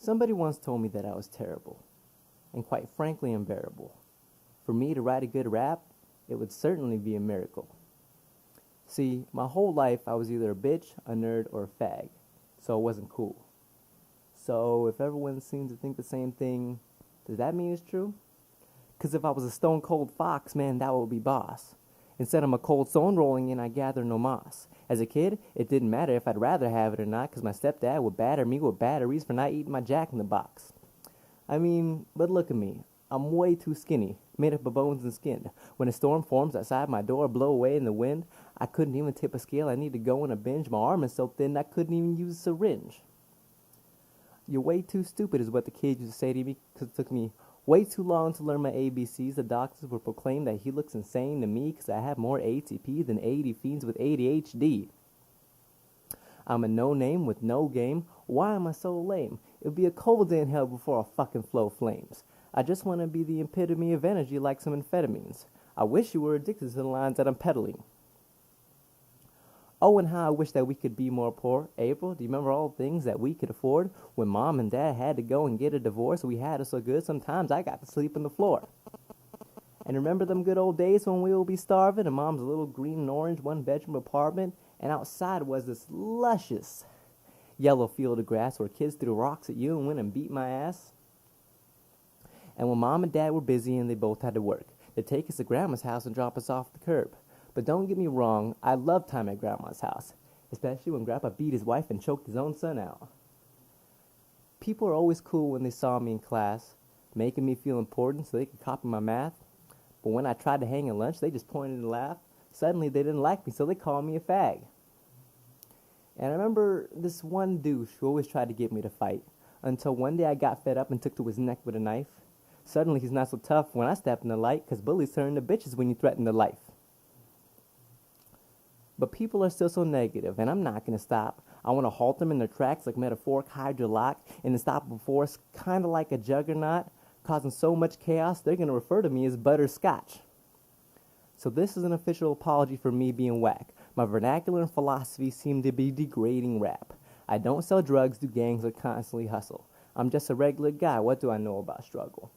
Somebody once told me that I was terrible, and quite frankly unbearable. For me to write a good rap, it would certainly be a miracle. See, my whole life I was either a bitch, a nerd, or a fag, so it wasn't cool. So if everyone seems to think the same thing, does that mean it's true? 'Cause if I was a stone cold fox, man, that would be boss. Instead I'm a cold stone rolling in, I gather no moss. As a kid, it didn't matter if I'd rather have it or not, 'cause my stepdad would batter me with batteries for not eating my Jack in the Box. I mean, but look at me. I'm way too skinny, made up of bones and skin. When a storm forms outside my door, blow away in the wind, I couldn't even tip a scale. I need to go in a binge. My arm is so thin I couldn't even use a syringe. You're way too stupid is what the kids used to say to me, 'cause it took me way too long to learn my ABCs. The doctors would proclaim that he looks insane to me 'cause I have more ATP than 80 fiends with ADHD. I'm a no-name with no game. Why am I so lame? It would be a cold day in hell before I fucking flow flames. I just want to be the epitome of energy like some amphetamines. I wish you were addicted to the lines that I'm peddling. Oh, and how I wish that we could be more poor. April, do you remember all the things that we could afford? When mom and dad had to go and get a divorce, we had it so good sometimes I got to sleep on the floor. And remember them good old days when we will be starving in mom's little green and orange one-bedroom apartment, and outside was this luscious yellow field of grass where kids threw rocks at you and went and beat my ass? And when mom and dad were busy and they both had to work, they'd take us to grandma's house and drop us off the curb. But don't get me wrong, I loved time at grandma's house, especially when grandpa beat his wife and choked his own son out. People are always cool when they saw me in class, making me feel important so they could copy my math. But when I tried to hang at lunch, they just pointed and laughed. Suddenly they didn't like me, so they called me a fag. And I remember this one douche who always tried to get me to fight, until one day I got fed up and took to his neck with a knife. Suddenly he's not so tough when I step in the light, 'cause bullies turn into bitches when you threaten their life. But people are still so negative, and I'm not going to stop. I want to halt them in their tracks like metaphoric hydrolock and stop a force kind of like a juggernaut, causing so much chaos they're going to refer to me as butterscotch. So this is an official apology for me being whack. My vernacular and philosophy seem to be degrading rap. I don't sell drugs, do gangs, or constantly hustle. I'm just a regular guy. What do I know about struggle?